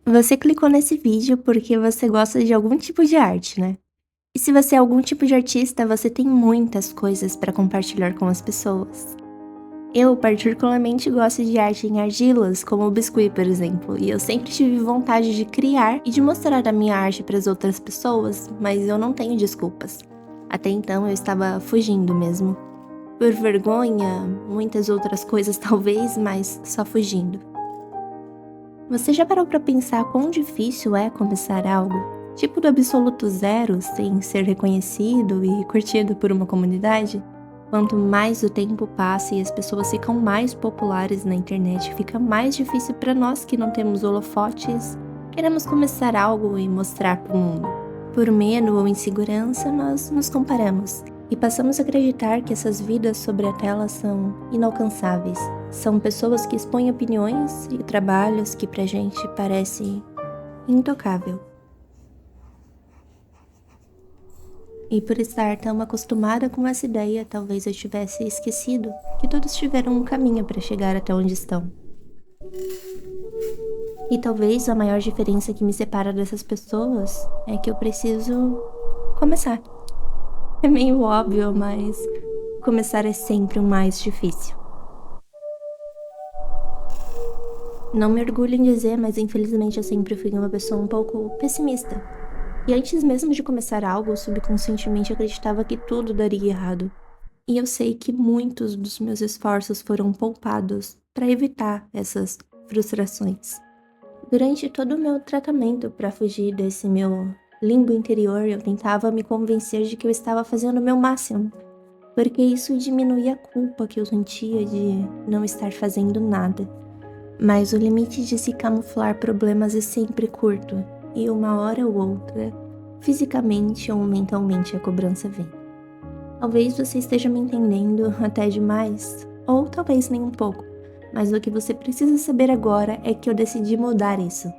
Você clicou nesse vídeo porque você gosta de algum tipo de arte, né? E se você é algum tipo de artista, você tem muitas coisas para compartilhar com as pessoas. Eu, particularmente, gosto de arte em argilas, como o biscuit, por exemplo, e eu sempre tive vontade de criar e de mostrar a minha arte para as outras pessoas, mas eu não tenho desculpas. Até então eu estava fugindo mesmo. Por vergonha, muitas outras coisas talvez, mas só fugindo. Você já parou pra pensar quão difícil é começar algo? Tipo do absoluto zero, sem ser reconhecido e curtido por uma comunidade? Quanto mais o tempo passa e as pessoas ficam mais populares na internet, fica mais difícil para nós que não temos holofotes, queremos começar algo e mostrar para o mundo. Por medo ou insegurança, nós nos comparamos e passamos a acreditar que essas vidas sobre a tela são inalcançáveis. São pessoas que expõem opiniões e trabalhos que pra gente parece intocável. E por estar tão acostumada com essa ideia, talvez eu tivesse esquecido que todos tiveram um caminho para chegar até onde estão. E talvez a maior diferença que me separa dessas pessoas é que eu preciso começar. É meio óbvio, mas começar é sempre o mais difícil. Não me orgulho em dizer, mas infelizmente eu sempre fui uma pessoa um pouco pessimista. E antes mesmo de começar algo, eu subconscientemente acreditava que tudo daria errado. E eu sei que muitos dos meus esforços foram poupados para evitar essas frustrações. Durante todo o meu tratamento para fugir desse meu limbo interior, eu tentava me convencer de que eu estava fazendo o meu máximo, porque isso diminuía a culpa que eu sentia de não estar fazendo nada. Mas o limite de se camuflar problemas é sempre curto, e uma hora ou outra, fisicamente ou mentalmente a cobrança vem. Talvez você esteja me entendendo até demais, ou talvez nem um pouco, mas o que você precisa saber agora é que eu decidi mudar isso.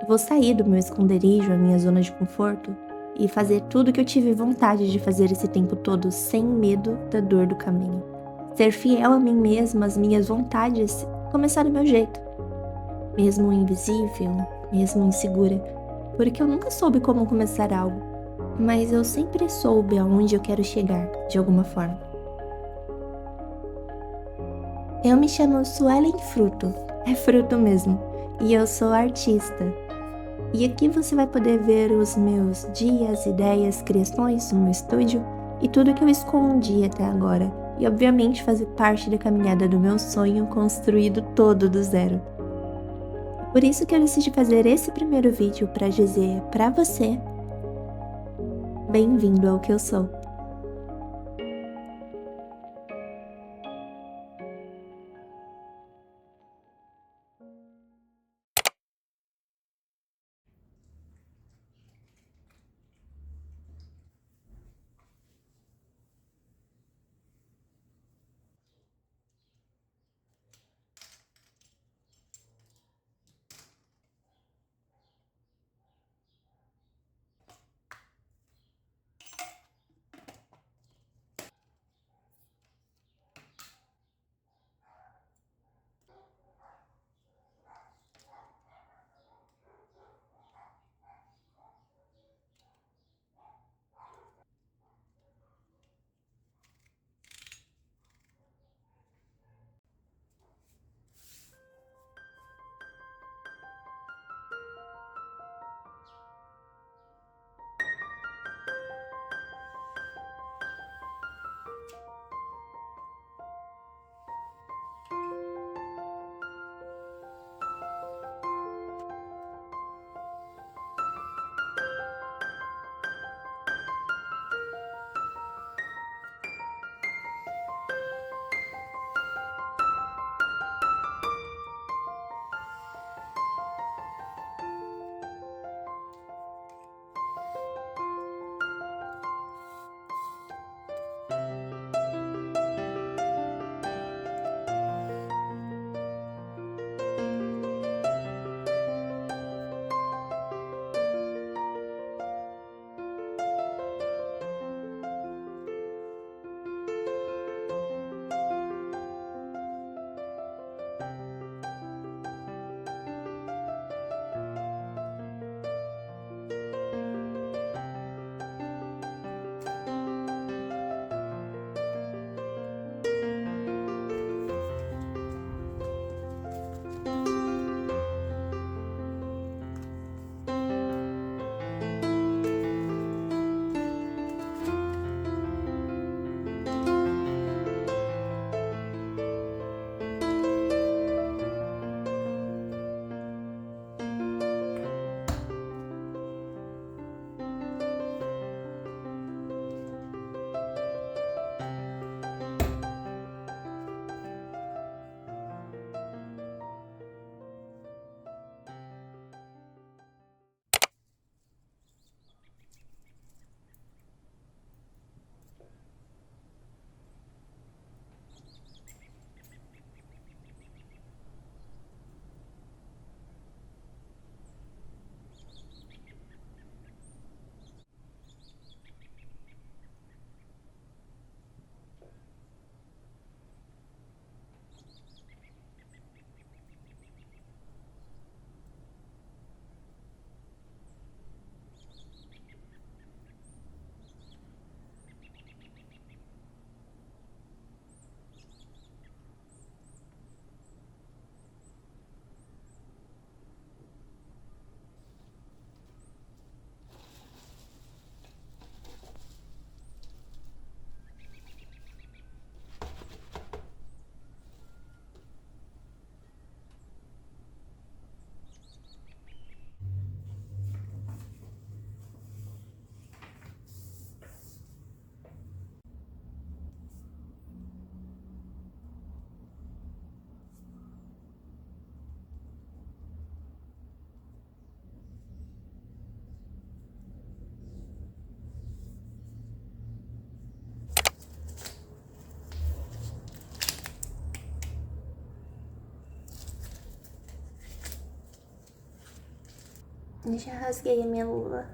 Eu vou sair do meu esconderijo, a minha zona de conforto, e fazer tudo o que eu tive vontade de fazer esse tempo todo sem medo da dor do caminho. Ser fiel a mim mesma, às minhas vontades, começar do meu jeito. Mesmo invisível, mesmo insegura, porque eu nunca soube como começar algo, mas eu sempre soube aonde eu quero chegar, de alguma forma. Eu me chamo Suelen Fruto, é fruto mesmo, e eu sou artista. E aqui você vai poder ver os meus dias, ideias, criações no meu estúdio e tudo que eu escondi até agora, e obviamente fazer parte da caminhada do meu sonho construído todo do zero. Por isso que eu decidi fazer esse primeiro vídeo para dizer para você, bem-vindo ao que eu sou. Eu já rasguei a minha luva.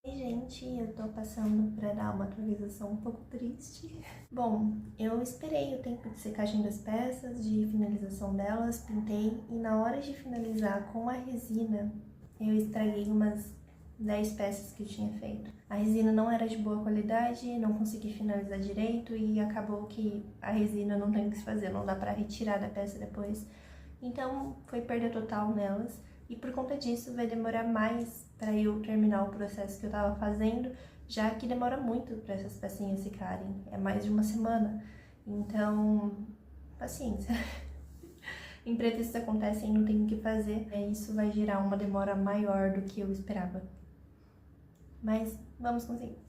Oi, gente, eu tô passando pra dar uma atualização um pouco triste. Bom, eu esperei o tempo de secagem das peças, de finalização delas, pintei e na hora de finalizar com a resina, eu estraguei umas 10 peças que eu tinha feito. A resina não era de boa qualidade, não consegui finalizar direito e acabou que a resina não tem o que se fazer, não dá pra retirar da peça depois. Então foi perda total nelas e por conta disso vai demorar mais para eu terminar o processo que eu tava fazendo, já que demora muito para essas pecinhas secarem, é mais de uma semana. Então, paciência. Imprevistos acontecem, não tem o que fazer, isso vai gerar uma demora maior do que eu esperava. Mas vamos conseguir.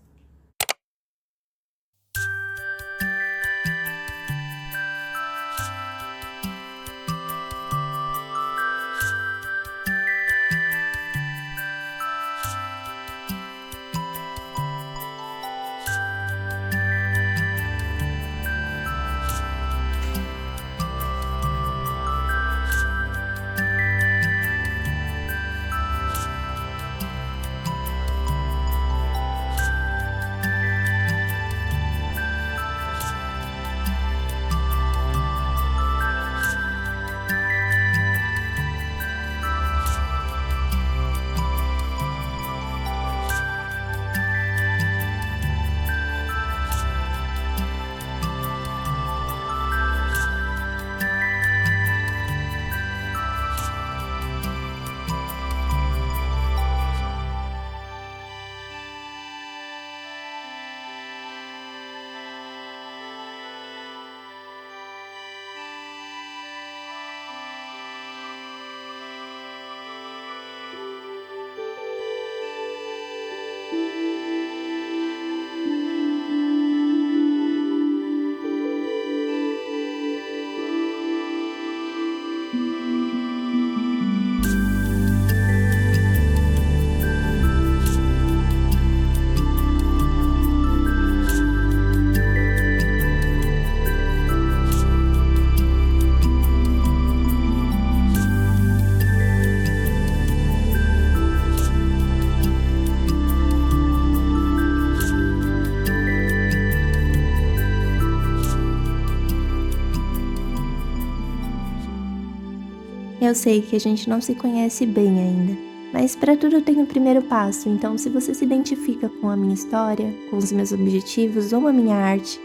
Eu sei que a gente não se conhece bem ainda, mas para tudo tem o primeiro passo, então se você se identifica com a minha história, com os meus objetivos ou a minha arte,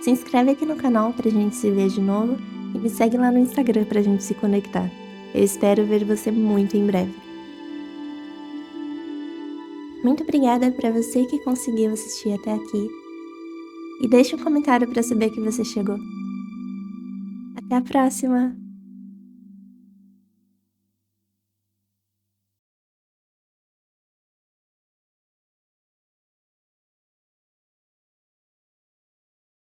se inscreve aqui no canal pra gente se ver de novo e me segue lá no Instagram pra gente se conectar. Eu espero ver você muito em breve. Muito obrigada para você que conseguiu assistir até aqui. E deixe um comentário para saber que você chegou. Até a próxima!